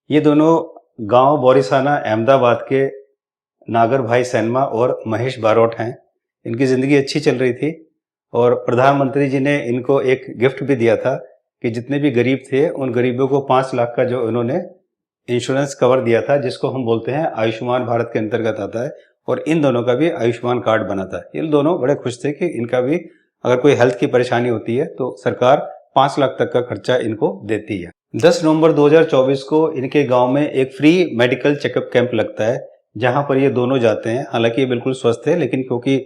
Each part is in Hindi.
ये दोनों गांव बोरिसाना अहमदाबाद के नागर भाई सैनमा और महेश बारोट हैं। इनकी ज़िंदगी अच्छी चल रही थी और प्रधानमंत्री जी ने इनको एक गिफ्ट भी दिया था कि जितने भी गरीब थे उन गरीबों को 5 लाख का जो इन्होंने इंश्योरेंस कवर दिया था, जिसको हम बोलते हैं आयुष्मान भारत के अंतर्गत आता है। और इन दोनों का भी आयुष्मान कार्ड बना था। ये दोनों बड़े खुश थे कि इनका भी अगर कोई हेल्थ की परेशानी होती है तो सरकार 5 लाख तक का खर्चा इनको देती है। 10 नवंबर 2024 को इनके गांव में एक फ्री मेडिकल चेकअप कैंप लगता है, जहां पर ये दोनों जाते हैं। हालांकि ये बिल्कुल स्वस्थ है, लेकिन क्योंकि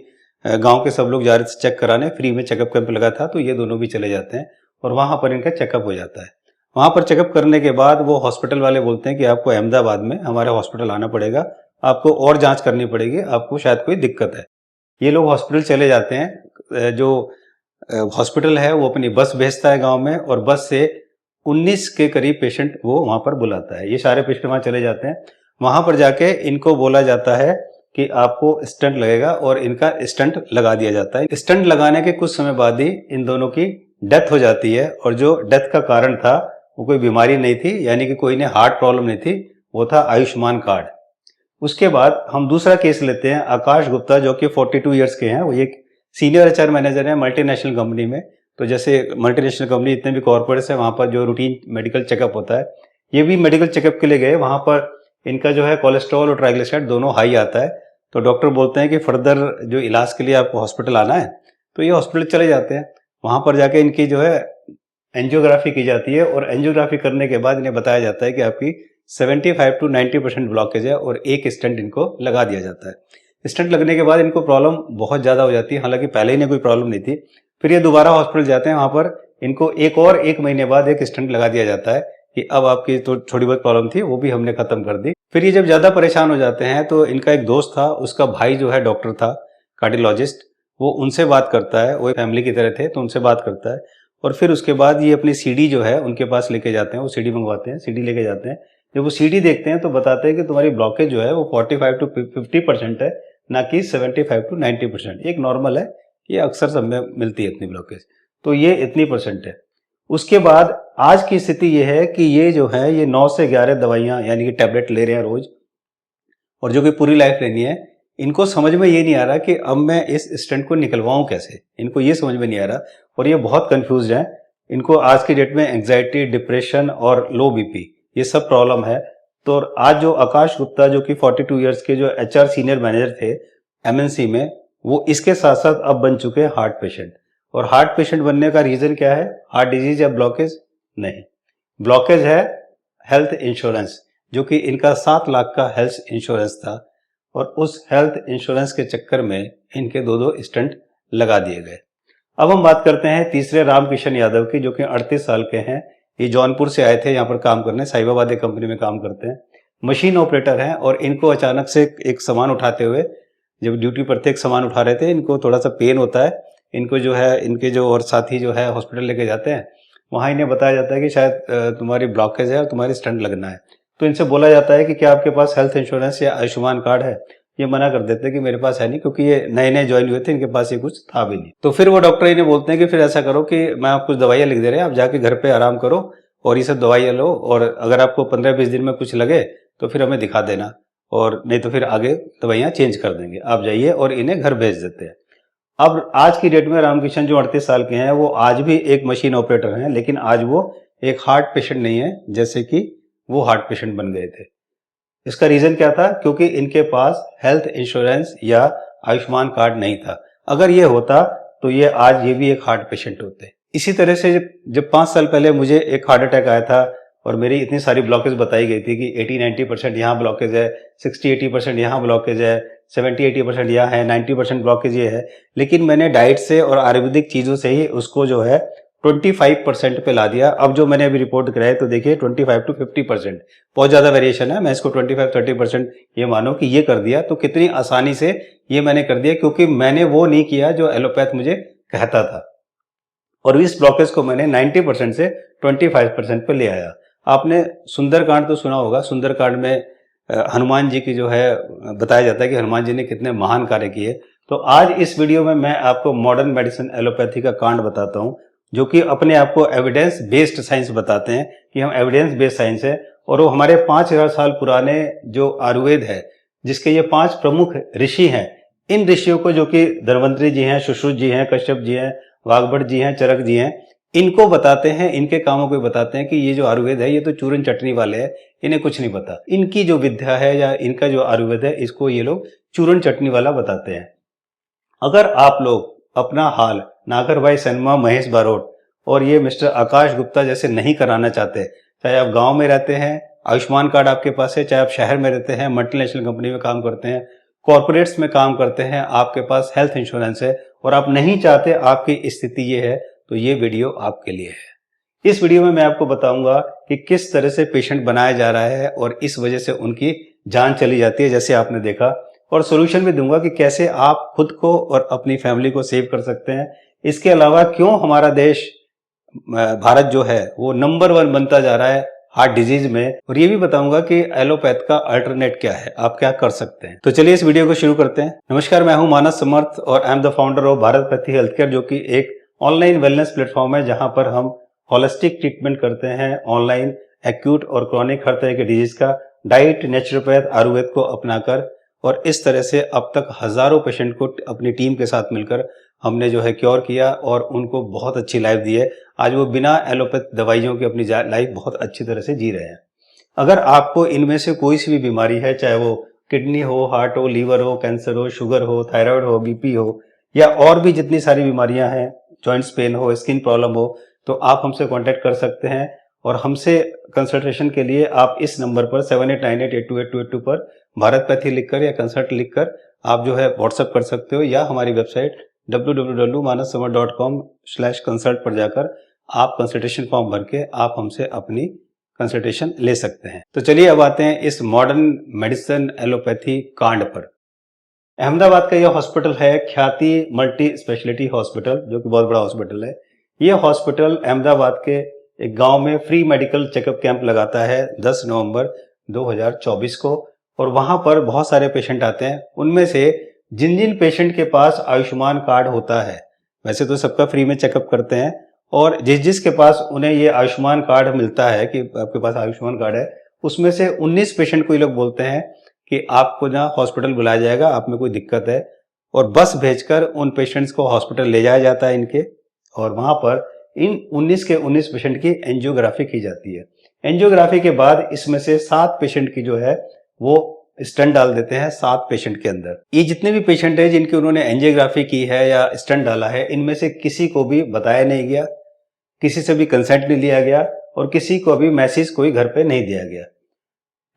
गांव के सब लोग जा रहे थे चेक कराने, फ्री में चेकअप कैंप लगा था, तो ये दोनों भी चले जाते हैं और वहां पर इनका चेकअप हो जाता है। वहां पर चेकअप करने के बाद वो हॉस्पिटल वाले बोलते हैं कि आपको अहमदाबाद में हमारे हॉस्पिटल आना पड़ेगा, आपको और जांच करनी पड़ेगी, आपको शायद कोई दिक्कत है। ये लोग हॉस्पिटल चले जाते हैं। जो हॉस्पिटल है वो अपनी बस भेजता है गांव में, और बस से 19 के करीब पेशेंट वो वहां पर बुलाता है। ये सारे पेशेंट वहां चले जाते हैं। वहां पर जाके इनको बोला जाता है कि आपको स्टंट लगेगा, और इनका स्टंट लगा दिया जाता है। स्टंट लगाने के कुछ समय बाद ही इन दोनों की डेथ हो जाती है, और जो डेथ का कारण था वो कोई बीमारी नहीं थी, यानी कि कोई ने हार्ट प्रॉब्लम नहीं थी, वो था आयुष्मान कार्ड। उसके बाद हम दूसरा केस लेते हैं आकाश गुप्ता, जो कि 42 ईयर्स के हैं। वो एक सीनियर एचआर मैनेजर है मल्टीनेशनल कंपनी में। तो जैसे मल्टीनेशनल कंपनी जितने भी कॉर्पोरेट्स है वहां पर जो रूटीन मेडिकल चेकअप होता है, ये भी मेडिकल चेकअप के लिए गए। वहां पर इनका जो है कोलेस्ट्रॉल और ट्राइग्लिसराइड दोनों हाई आता है। तो डॉक्टर बोलते हैं कि फर्दर जो इलाज के लिए आपको हॉस्पिटल आना है, तो ये हॉस्पिटल चले जाते हैं। वहां पर जाके इनकी जो है एंजियोग्राफी की जाती है, और एंजियोग्राफी करने के बाद इन्हें बताया जाता है कि आपकी 75 to 90% ब्लॉकेज है, और एक स्टेंट इनको लगा दिया जाता है। स्टेंट लगने के बाद इनको प्रॉब्लम बहुत ज़्यादा हो जाती है, हालांकि पहले ही कोई प्रॉब्लम नहीं थी। फिर ये दोबारा हॉस्पिटल जाते हैं, वहां पर इनको एक महीने बाद एक स्टेंट लगा दिया जाता है कि अब आपकी तो थोड़ी बहुत प्रॉब्लम थी वो भी हमने खत्म कर दी। फिर ये जब ज़्यादा परेशान हो जाते हैं तो इनका एक दोस्त था, उसका भाई जो है डॉक्टर था, कार्डियोलॉजिस्ट, वो उनसे बात करता है। वो फैमिली की तरह थे, तो उनसे बात करता है। और फिर उसके बाद ये अपनी सीडी जो है उनके पास लेके जाते हैं। वो सीडी मंगवाते हैं, सीडी लेके जाते हैं। जब वो सीडी देखते हैं तो बताते हैं कि तुम्हारी ब्लॉकेज जो है वो 45 to 50% है, ना कि 75 to 90%। एक नॉर्मल है, ये अक्सर सब में मिलती है इतनी ब्लॉकेज, तो ये इतनी परसेंट है। उसके बाद आज की स्थिति ये है कि ये जो है ये 9 से 11 दवाइयां यानी कि टैबलेट ले रहे हैं रोज, और जो कि पूरी लाइफ लेनी है। इनको समझ में ये नहीं आ रहा कि अब मैं इस स्टेंट को निकलवाऊं कैसे, इनको ये समझ में नहीं आ रहा, और ये बहुत कंफ्यूज हैं। इनको आज की डेट में एंग्जाइटी, डिप्रेशन और लो बीपी ये सब प्रॉब्लम है। तो आज जो आकाश गुप्ता, जो कि 42 ईयर्स के जो एचआर सीनियर मैनेजर थे एमएनसी में, वो इसके साथ साथ अब बन चुके हैं हार्ट पेशेंट। और हार्ट पेशेंट बनने का रीजन क्या है? हार्ट डिजीज या ब्लॉकेज? नहीं, ब्लॉकेज है हेल्थ इंश्योरेंस, जो कि इनका 7 लाख का हेल्थ इंश्योरेंस था, और उस हेल्थ इंश्योरेंस के चक्कर में इनके दो स्टंट लगा दिए गए। अब हम बात करते हैं तीसरे रामकिशन यादव की, जो कि 38 साल के हैं। ये जौनपुर से आए थे यहाँ पर काम करने, साहिबाबाद एक कंपनी में काम करते हैं, मशीन ऑपरेटर हैं। और इनको अचानक से एक सामान उठाते हुए, जब ड्यूटी पर थे, एक सामान उठा रहे थे, इनको थोड़ा सा पेन होता है। इनको जो है इनके जो और साथी जो है हॉस्पिटल लेके जाते हैं। वहाँ इन्हें बताया जाता है कि शायद तुम्हारी ब्लॉकेज है और तुम्हारी स्टंट लगना है। तो इनसे बोला जाता है कि क्या आपके पास हेल्थ इंश्योरेंस या आयुष्मान कार्ड है? ये मना कर देते हैं कि मेरे पास है नहीं, क्योंकि ये नए नए ज्वाइन हुए थे, इनके पास ये कुछ था भी नहीं। तो फिर वो डॉक्टर इन्हें बोलते हैं कि फिर ऐसा करो कि मैं आपको कुछ दवाइयाँ लिख दे रहे हैं, आप जाके घर पे आराम करो और ये सब दवाइयाँ लो, और अगर आपको 15-20 दिन में कुछ लगे तो फिर हमें दिखा देना, और नहीं तो फिर आगे दवाइयाँ चेंज कर देंगे, आप जाइए। और इन्हें घर भेज देते हैं। अब आज की डेट में रामकिशन जो 38 साल के हैं, वो आज भी एक मशीन ऑपरेटर हैं, लेकिन आज वो एक हार्ट पेशेंट नहीं है जैसे कि वो हार्ट पेशेंट बन गए थे। इसका रीजन क्या था? क्योंकि इनके पास हेल्थ इंश्योरेंस या आयुष्मान कार्ड नहीं था। अगर ये होता तो ये आज ये भी एक हार्ट पेशेंट होते। इसी तरह से जब 5 साल पहले मुझे एक हार्ट अटैक आया था, और मेरी इतनी सारी ब्लॉकेज बताई गई थी कि 80-90% यहाँ ब्लॉकेज है, 60-80% यहाँ ब्लॉकेज है, 70-80% यहाँ है, 90% ब्लॉकेज ये है। लेकिन मैंने डाइट से और आयुर्वेदिक चीज़ों से ही उसको जो है 25% पे ला दिया। अब जो मैंने अभी रिपोर्ट कराई तो देखिए 25 to 50%, बहुत ज़्यादा वेरिएशन है। मैं इसको 25-30% ये मानो कि ये कर दिया। तो कितनी आसानी से ये मैंने कर दिया, क्योंकि मैंने वो नहीं किया जो एलोपैथ मुझे कहता था, और इस ब्लॉकेज को मैंने 90% से 25% पे ले आया। आपने सुंदरकांड तो सुना होगा। सुंदरकांड में हनुमान जी की जो है बताया जाता है कि हनुमान जी ने कितने महान कार्य किए। तो आज इस वीडियो में मैं आपको मॉडर्न मेडिसिन एलोपैथी का कांड बताता हूं, जो कि अपने आप को एविडेंस बेस्ड साइंस बताते हैं कि हम एविडेंस बेस्ड साइंस है, और वो हमारे 5000 साल पुराने जो आयुर्वेद है, जिसके ये 5 प्रमुख ऋषि हैं, इन ऋषियों को, जो कि धन्वंतरी जी हैं, सुश्रुत जी हैं, कश्यप जी हैं, वाग्भट जी हैं, चरक जी हैं, इनको बताते हैं, इनके कामों को बताते हैं कि ये जो आयुर्वेद है ये तो चूरन चटनी वाले हैं, इन्हें कुछ नहीं पता। इनकी जो विद्या है या इनका जो आयुर्वेद है, इसको ये लोग चूरन चटनी वाला बताते हैं। अगर आप लोग अपना हाल नागर भाई सैनमा, महेश बारोट और ये मिस्टर आकाश गुप्ता जैसे नहीं कराना चाहते, चाहे आप गांव में रहते हैं, आयुष्मान कार्ड आपके पास है, चाहे आप शहर में रहते हैं, मल्टीनेशनल कंपनी में काम करते हैं, कॉर्पोरेट्स में काम करते हैं, आपके पास हेल्थ इंश्योरेंस है और आप नहीं चाहते आपकी स्थिति ये है, तो ये वीडियो आपके लिए है। इस वीडियो में मैं आपको बताऊंगा कि किस तरह से पेशेंट बनाया जा रहा है और इस वजह से उनकी जान चली जाती है, जैसे आपने देखा, और सोल्यूशन भी दूंगा कि कैसे आप खुद को और अपनी फैमिली को सेव कर सकते हैं। इसके अलावा क्यों हमारा देश भारत जो है वो नंबर 1 बनता जा रहा है हार्ट डिजीज में, और ये भी बताऊंगा कि एलोपैथ का अल्टरनेट क्या है, आप क्या कर सकते हैं। तो चलिए इस वीडियो को शुरू करते हैं। नमस्कार, मैं हूं मानस समर्थ और I am the founder of Bharat pathy health care, जो कि एक ऑनलाइन वेलनेस प्लेटफॉर्म है जहां पर हम होलिस्टिक ट्रीटमेंट करते हैं, ऑनलाइन एक्यूट और क्रॉनिक हर तरह के डिजीज का, डाइट, नेचुरोपैथ, आयुर्वेद को अपनाकर, और इस तरह से अब तक हजारों पेशेंट को अपनी टीम के साथ मिलकर हमने जो है क्योर किया और उनको बहुत अच्छी लाइफ दी है। आज वो बिना एलोपैथ दवाइयों के अपनी लाइफ बहुत अच्छी तरह से जी रहे हैं। अगर आपको इनमें से कोई सी भी बीमारी है, चाहे वो किडनी हो, हार्ट हो, लीवर हो, कैंसर हो, शुगर हो, थायराइड हो, बीपी हो, या और भी जितनी सारी बीमारियां हैं, जॉइंट्स पेन हो, स्किन प्रॉब्लम हो, तो आप हमसे कांटेक्ट कर सकते हैं। और हमसे कंसल्टेशन के लिए आप इस नंबर पर 7898828282 पर भारत पैथी लिखकर या कंसल्ट लिखकर आप जो है व्हाट्सएप कर सकते हो, या हमारी वेबसाइट www.manassamar.com/consult पर जाकर आप कंसल्टेशन फॉर्म भर के आप हमसे अपनी कंसल्टेशन ले सकते हैं। तो चलिए अब आते हैं इस मॉडर्न मेडिसिन एलोपैथी कांड पर। अहमदाबाद का यह हॉस्पिटल है ख्याति मल्टी स्पेशलिटी हॉस्पिटल, जो कि बहुत बड़ा हॉस्पिटल है। यह हॉस्पिटल अहमदाबाद के एक गांव में फ्री मेडिकल चेकअप कैंप लगाता है 10 नवंबर 2024 को, और वहां पर बहुत सारे पेशेंट आते हैं। उनमें से जिन जिन पेशेंट के पास आयुष्मान कार्ड होता है, वैसे तो सबका फ्री में चेकअप करते हैं, और जिस जिस के पास उन्हें ये आयुष्मान कार्ड मिलता है कि आपके पास आयुष्मान कार्ड है, उसमें से 19 पेशेंट को ये लोग बोलते हैं कि आपको ना हॉस्पिटल बुलाया जाएगा, आप में कोई दिक्कत है, और बस भेजकर उन पेशेंट्स को हॉस्पिटल ले जाया जाता है इनके, और वहां पर इन 19 के 19 पेशेंट की एंजियोग्राफी की जाती है। एंजियोग्राफी के बाद इसमें से 7 पेशेंट की जो है वो स्टंट डाल देते हैं 7 पेशेंट के अंदर। ये जितने भी पेशेंट है जिनकी उन्होंने एंजियोग्राफी की है या स्टंट डाला है, इनमें से किसी को भी बताया नहीं गया, किसी से भी कंसेंट नहीं लिया गया, और किसी को भी मैसेज कोई घर पे नहीं दिया गया।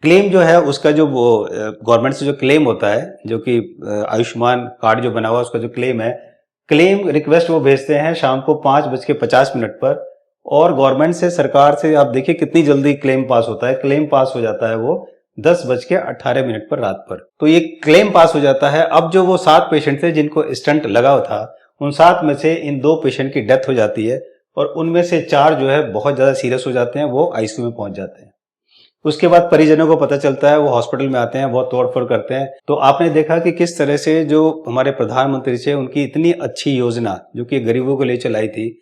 क्लेम जो है उसका, जो वो गवर्नमेंट से जो क्लेम होता है, जो कि आयुष्मान कार्ड जो बना हुआ उसका जो क्लेम है, क्लेम रिक्वेस्ट वो भेजते हैं शाम को 5:50 पर, और गवर्नमेंट से, सरकार से आप देखिए कितनी जल्दी क्लेम पास होता है। क्लेम पास हो जाता है वो 10:18 पर रात पर। तो ये क्लेम पास हो जाता है। अब जो वो 7 पेशेंट थे जिनको स्टंट लगा था, उन 7 में से इन 2 पेशेंट की डेथ हो जाती है, और उनमें से 4 जो है बहुत ज्यादा सीरियस हो जाते हैं, वो आईसीयू में पहुंच जाते हैं। उसके बाद परिजनों को पता चलता है, वो हॉस्पिटल में आते हैं, बहुत तोड़फोड़ करते हैं। तो आपने देखा कि किस तरह से जो हमारे प्रधानमंत्री थे, उनकी इतनी अच्छी योजना जो कि गरीबों को ले चलाई थी,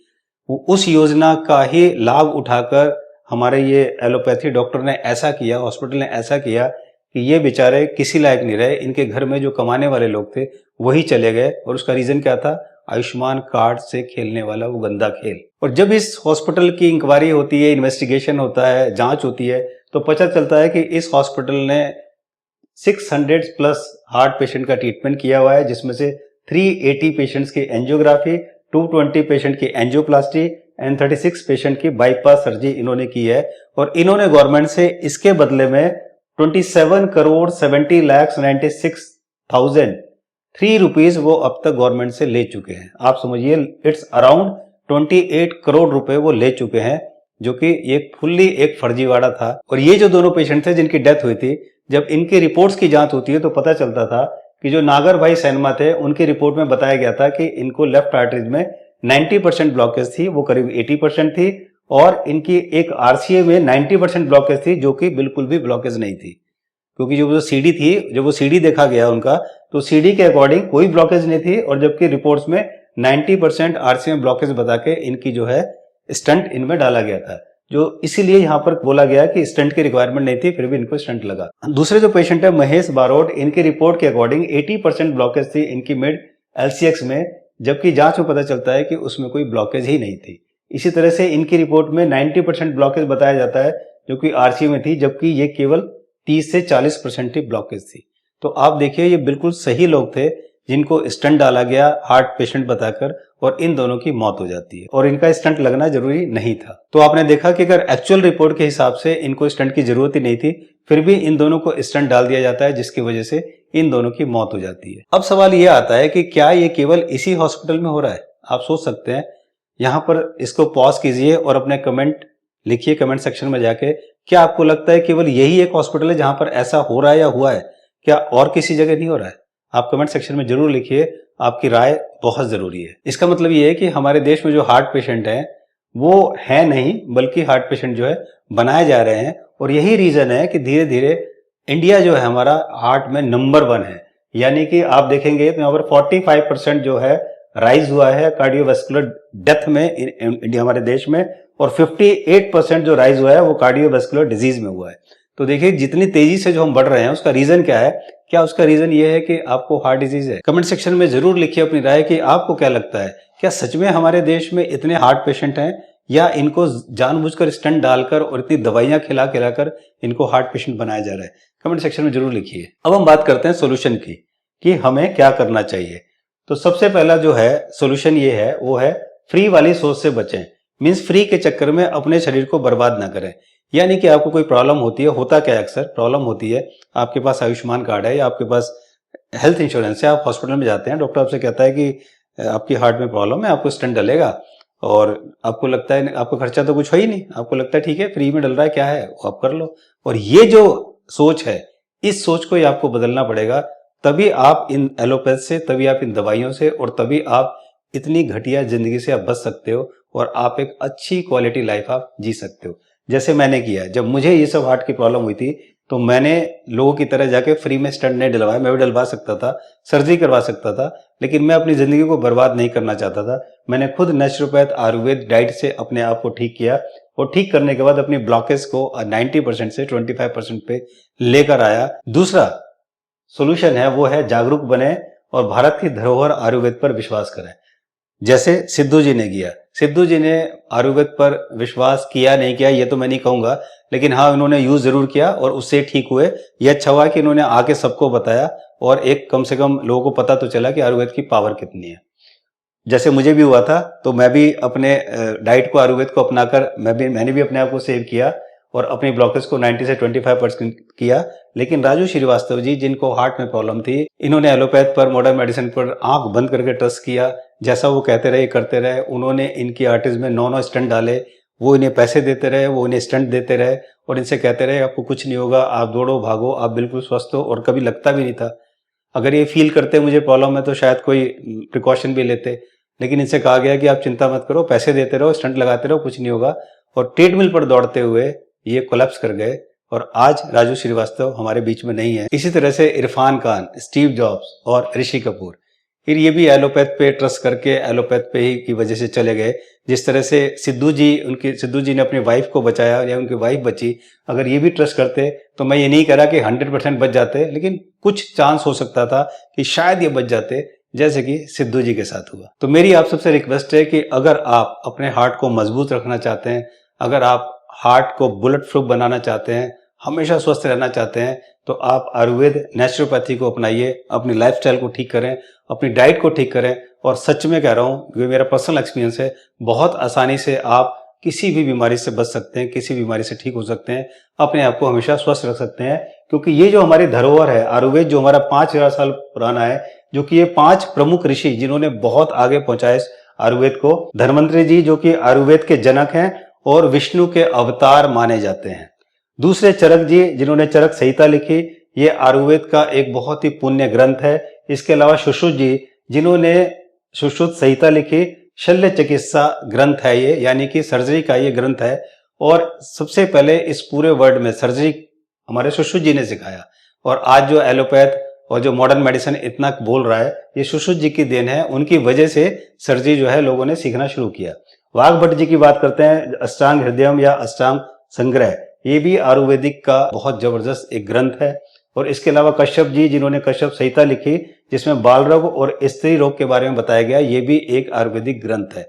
उस योजना का ही लाभ उठाकर हमारे ये एलोपैथी डॉक्टर ने ऐसा किया, हॉस्पिटल ने ऐसा किया कि ये बेचारे किसी लायक नहीं रहे। इनके घर में जो कमाने वाले लोग थे वही चले गए, और उसका रीजन क्या था? आयुष्मान कार्ड से खेलने वाला वो गंदा खेल। और जब इस हॉस्पिटल की इंक्वायरी होती है, इन्वेस्टिगेशन होता है, जांच होती है, तो पता चलता है कि इस हॉस्पिटल ने 600+ हार्ट पेशेंट का ट्रीटमेंट किया हुआ है, जिसमें से 380 पेशेंट्स की एंजियोग्राफी, 220 पेशेंट की एंजियोप्लास्टी एंड 36 पेशेंट की बाईपास सर्जरी इन्होंने की है। और इन्होंने गवर्नमेंट से इसके बदले में 27,70,96,3 रुपीज वो अब तक गवर्नमेंट से ले चुके हैं। आप समझिए, इट्स अराउंड 28 करोड़ रुपए वो ले चुके हैं, जो कि एक फुल्ली एक फर्जीवाड़ा था। और ये जो दोनों पेशेंट थे जिनकी डेथ हुई थी, जब इनकी रिपोर्ट्स की जांच होती है तो पता चलता था कि जो नागर भाई सैनमा थे, उनकी रिपोर्ट में बताया गया था कि इनको लेफ्ट आर्टरीज में 90% ब्लॉकेज थी, वो करीब 80% थी, और इनकी एक आरसीए में 90% ब्लॉकेज थी, जो कि बिल्कुल भी ब्लॉकेज नहीं थी। क्योंकि जो सीडी थी, जब वो सीडी देखा गया उनका, तो सीडी के अकॉर्डिंग कोई ब्लॉकेज नहीं थी, और जबकि रिपोर्ट्स में 90% आरसीए में ब्लॉकेज बता के इनकी जो है स्टंट इनमें डाला गया था। जो इसीलिए यहाँ पर बोला गया कि स्टंट की रिक्वायरमेंट नहीं थी, फिर भी इनको स्टंट लगा। दूसरे जो पेशेंट है महेश बारोट, इनकी रिपोर्ट के अकॉर्डिंग 80% ब्लॉकेज थी इनकी मिड LCX में, जबकि जांच में पता चलता है कि उसमें कोई ब्लॉकेज ही नहीं थी। इसी तरह से इनकी रिपोर्ट में 90% ब्लॉकेज बताया जाता है जो कि RCA में थी, जबकि ये केवल 30 से 40% ही ब्लॉकेज थी। तो आप देखिए ये बिल्कुल सही लोग थे जिनको स्टंट डाला गया हार्ट पेशेंट बताकर, और इन दोनों की मौत हो जाती है, और इनका स्टंट लगना जरूरी नहीं था। तो आपने देखा कि अगर एक्चुअल रिपोर्ट के हिसाब से इनको स्टंट की जरूरत ही नहीं थी, फिर भी इन दोनों को स्टंट डाल दिया जाता है, जिसकी वजह से इन दोनों की मौत हो जाती है। अब सवाल यह आता है कि क्या ये केवल इसी हॉस्पिटल में हो रहा है? आप सोच सकते हैं। यहां पर इसको पॉज कीजिए और अपने कमेंट लिखिए कमेंट सेक्शन में जाके, क्या आपको लगता है केवल यही एक हॉस्पिटल है जहां पर ऐसा हो रहा है या हुआ है? क्या और किसी जगह नहीं हो रहा है? आप कमेंट सेक्शन में जरूर लिखिए, आपकी राय बहुत जरूरी है। इसका मतलब ये है कि हमारे देश में जो हार्ट पेशेंट हैं वो है नहीं, बल्कि हार्ट पेशेंट जो है बनाए जा रहे हैं, और यही रीजन है कि धीरे धीरे इंडिया जो है हमारा हार्ट में नंबर 1 है। यानी कि आप देखेंगे तो यहाँ पर 45% जो है राइज हुआ है कार्डियोवैस्कुलर डेथ में इंडिया हमारे देश में, और 58% जो राइज हुआ है वो कार्डियोवैस्कुलर डिजीज में हुआ है। तो देखिए जितनी तेजी से जो हम बढ़ रहे हैं उसका रीजन क्या है? क्या उसका रीजन ये है कि आपको हार्ट डिजीज है? कमेंट सेक्शन में जरूर लिखिए अपनी राय कि आपको क्या लगता है, क्या सच में हमारे देश में इतने हार्ट पेशेंट हैं, या इनको जानबूझकर स्टंट डालकर और इतनी दवाइयां खिला खिलाकर इनको हार्ट पेशेंट बनाया जा रहा है? कमेंट सेक्शन में जरूर लिखिए। अब हम बात करते हैं सोल्यूशन की कि हमें क्या करना चाहिए। तो सबसे पहला जो है सोल्यूशन ये है, वो है फ्री वाली सोच से बचें। मीन्स फ्री के चक्कर में अपने शरीर को बर्बाद ना करें। यानी कि आपको कोई प्रॉब्लम होती है, होता क्या है अक्सर प्रॉब्लम होती है, आपके पास आयुष्मान कार्ड है या आपके पास हेल्थ इंश्योरेंस है, आप हॉस्पिटल में जाते हैं, डॉक्टर आपसे कहता है कि आपकी हार्ट में प्रॉब्लम है, आपको स्टंट डलेगा, और आपको लगता है आपको खर्चा तो कुछ हो ही नहीं, आपको लगता है ठीक है फ्री में डल रहा है, क्या है वो आप कर लो। और ये जो सोच है, इस सोच को ही आपको बदलना पड़ेगा, तभी आप इन एलोपैथ से, तभी आप इन दवाइयों से, और तभी आप इतनी घटिया जिंदगी से आप बच सकते हो और आप एक अच्छी क्वालिटी लाइफ आप जी सकते हो, जैसे मैंने किया। जब मुझे ये सब हार्ट की प्रॉब्लम हुई थी तो मैंने लोगों की तरह जाके फ्री में स्टंट नहीं डलवाया, मैं भी डलवा सकता था, सर्जरी करवा सकता था, लेकिन मैं अपनी जिंदगी को बर्बाद नहीं करना चाहता था। मैंने खुद नेचुरोपैथ आयुर्वेद डाइट से अपने आप को ठीक किया, और ठीक करने के बाद अपनी ब्लॉकेज को 90% से 25% पे लेकर आया। दूसरा सोल्यूशन है वो है जागरूक बने और भारत की धरोहर आयुर्वेद पर विश्वास करें, जैसे सिद्धू जी ने किया। सिद्धू जी ने आयुर्वेद पर विश्वास किया नहीं किया ये तो मैं नहीं कहूंगा, लेकिन हाँ इन्होंने यूज जरूर किया और उससे ठीक हुए। ये अच्छा हुआ कि इन्होंने आके सबको बताया, और एक कम से कम लोगों को पता तो चला कि आयुर्वेद की पावर कितनी है। जैसे मुझे भी हुआ था, तो मैं भी अपने डाइट को आयुर्वेद को अपनाकर मैंने भी अपने आप को सेव किया और अपनी ब्लॉकेज को 90 से 25% किया। लेकिन राजू श्रीवास्तव जी, जिनको हार्ट में प्रॉब्लम थी, इन्होंने एलोपैथ पर, मॉडर्न मेडिसिन पर आंख बंद करके ट्रस्ट किया, जैसा वो कहते रहे करते रहे। उन्होंने इनकी आर्टिस्ट में 9 स्टंट डाले, वो इन्हें पैसे देते रहे, वो इन्हें स्टंट देते रहे और इनसे कहते रहे आपको कुछ नहीं होगा, आप दौड़ो भागो, आप बिल्कुल स्वस्थ हो, और कभी लगता भी नहीं था। अगर ये फील करते मुझे प्रॉब्लम है तो शायद कोई प्रिकॉशन भी लेते, लेकिन इनसे कहा गया कि आप चिंता मत करो, पैसे देते रहो, स्टंट लगाते रहो, कुछ नहीं होगा। और ट्रेडमिल पर दौड़ते हुए ये कोलैप्स कर गए, और आज राजू श्रीवास्तव हमारे बीच में नहीं है। इसी तरह से इरफान खान, स्टीव जॉब्स और ऋषि कपूर, फिर ये भी एलोपैथ पे ट्रस्ट करके एलोपैथ पे ही की वजह से चले गए। जिस तरह से सिद्धू जी ने अपनी वाइफ को बचाया या उनकी वाइफ बची, अगर ये भी ट्रस्ट करते तो मैं ये नहीं कह रहा कि 100% बच जाते, लेकिन कुछ चांस हो सकता था कि शायद ये बच जाते, जैसे कि सिद्धू जी के साथ हुआ। तो मेरी आप सबसे रिक्वेस्ट है कि अगर आप अपने हार्ट को मजबूत रखना चाहते हैं, अगर आप हार्ट को बुलेट प्रूफ बनाना चाहते हैं, हमेशा स्वस्थ रहना चाहते हैं, तो आप आयुर्वेद नेचुरोपैथी को अपनाइए, अपनी लाइफस्टाइल को ठीक करें, अपनी डाइट को ठीक करें। और सच में कह रहा हूँ, ये मेरा पर्सनल एक्सपीरियंस है, बहुत आसानी से आप किसी भी बीमारी से बच सकते हैं, किसी बीमारी से ठीक हो सकते हैं, अपने आप को हमेशा स्वस्थ रख सकते हैं। क्योंकि ये जो हमारी धरोहर है आयुर्वेद, जो हमारा 5000 साल पुराना है, जो कि ये 5 प्रमुख ऋषि जिन्होंने बहुत आगे पहुंचाया इस आयुर्वेद को। धन्वंतरि जी जो कि आयुर्वेद के जनक हैं और विष्णु के अवतार माने जाते हैं। दूसरे चरक जी जिन्होंने चरक संहिता लिखी, ये आयुर्वेद का एक बहुत ही पुण्य ग्रंथ है। इसके अलावा सुश्रुत जी जिन्होंने सुश्रुत संहिता लिखी, शल्य चिकित्सा ग्रंथ है ये, यानी कि सर्जरी का ये ग्रंथ है। और सबसे पहले इस पूरे वर्ल्ड में सर्जरी हमारे सुश्रुत जी ने सिखाया। और आज जो एलोपैथ और जो मॉडर्न मेडिसिन इतना बोल रहा है, ये सुश्रुत जी की देन है। उनकी वजह से सर्जरी जो है लोगों ने सीखना शुरू किया। वाघ भट्ट जी की बात करते हैं, अष्टांग हृदयम या अष्टांग संग्रह, ये भी आयुर्वेदिक का बहुत जबरदस्त एक ग्रंथ है। और इसके अलावा कश्यप जी, जिन्होंने कश्यप संहिता लिखी जिसमें बाल रोग और स्त्री रोग के बारे में बताया गया, ये भी एक आयुर्वेदिक ग्रंथ है।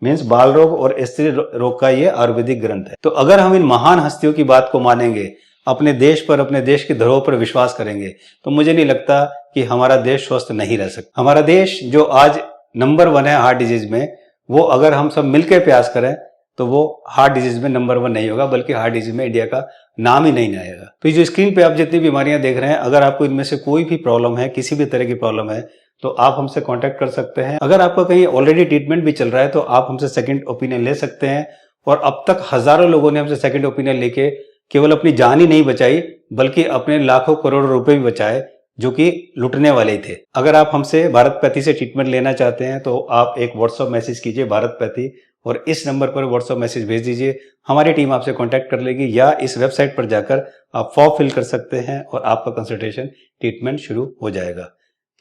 मीन्स बाल रोग और स्त्री रोग का ये आयुर्वेदिक ग्रंथ है। तो अगर हम इन महान हस्तियों की बात को मानेंगे, अपने देश पर, अपने देश की धरोहर पर विश्वास करेंगे, तो मुझे नहीं लगता कि हमारा देश स्वस्थ नहीं रह सकता। हमारा देश जो आज नंबर 1 है हार्ट डिजीज में, वो अगर हम सब मिलकर प्रयास करें तो वो हार्ट डिजीज में नंबर 1 नहीं होगा, बल्कि हार्ट डिजीज में इंडिया का नाम ही नहीं आएगा। तो ये जो स्क्रीन पे आप जितनी बीमारियां देख रहे हैं, अगर आपको इनमें से कोई भी प्रॉब्लम है, किसी भी तरह की प्रॉब्लम है, तो आप हमसे कांटेक्ट कर सकते हैं। अगर आपका कहीं ऑलरेडी ट्रीटमेंट भी चल रहा है तो आप हमसे सेकंड ओपिनियन ले सकते हैं। और अब तक हजारों लोगों ने हमसे सेकंड ओपिनियन लेके केवल अपनी जान ही नहीं बचाई, बल्कि अपने लाखों करोड़ों रुपए भी बचाए, जो कि लुटने वाले थे। अगर आप हमसे भारत पैथी से ट्रीटमेंट लेना चाहते हैं तो आप एक व्हाट्सएप मैसेज कीजिए भारत पैथी, और इस नंबर पर व्हाट्सएप मैसेज भेज दीजिए। हमारी टीम आपसे कांटेक्ट कर लेगी, या इस वेबसाइट पर जाकर आप फॉर्म फिल कर सकते हैं और आपका कंसल्टेशन ट्रीटमेंट शुरू हो जाएगा।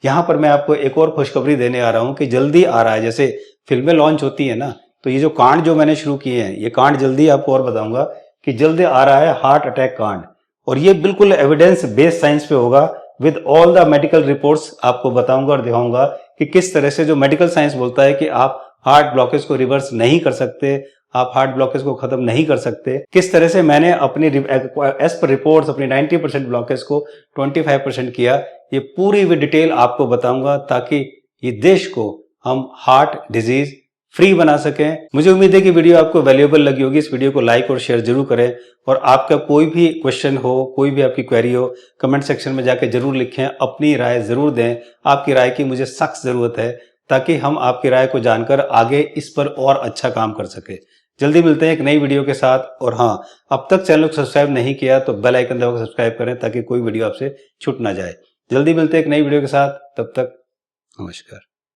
यहाँ पर मैं आपको एक और खुशखबरी देने आ रहा हूँ कि जल्दी आ रहा है। जैसे फिल्में लॉन्च होती है ना, तो ये जो कांड जो मैंने शुरू किए हैं, ये कांड जल्दी आपको और बताऊंगा कि जल्दी आ रहा है हार्ट अटैक कांड। और ये बिल्कुल एविडेंस बेस्ड साइंस पे होगा, with all the medical reports आपको बताऊंगा और दिखाऊंगा कि किस तरह से जो मेडिकल साइंस बोलता है कि आप हार्ट ब्लॉकेज को रिवर्स नहीं कर सकते, आप हार्ट ब्लॉकेज को खत्म नहीं कर सकते, किस तरह से मैंने अपनी एज पर रिपोर्ट्स अपनी 90% ब्लॉकेज को 25% किया, ये पूरी भी डिटेल आपको बताऊंगा, ताकि ये देश को हम हार्ट डिजीज फ्री बना सकें। मुझे उम्मीद है कि वीडियो आपको वैल्यूएबल लगी होगी। इस वीडियो को लाइक और शेयर जरूर करें, और आपका कोई भी क्वेश्चन हो, कोई भी आपकी क्वेरी हो, कमेंट सेक्शन में जाकर जरूर लिखें, अपनी राय जरूर दें। आपकी राय की मुझे सख्त जरूरत है, ताकि हम आपकी राय को जानकर आगे इस पर और अच्छा काम कर सके। जल्दी मिलते हैं एक नई वीडियो के साथ। और हाँ, अब तक चैनल को सब्सक्राइब नहीं किया तो बेल आइकन दबाकर सब्सक्राइब करें, ताकि कोई वीडियो आपसे छूट ना जाए। जल्दी मिलते हैं एक नई वीडियो के साथ, तब तक नमस्कार।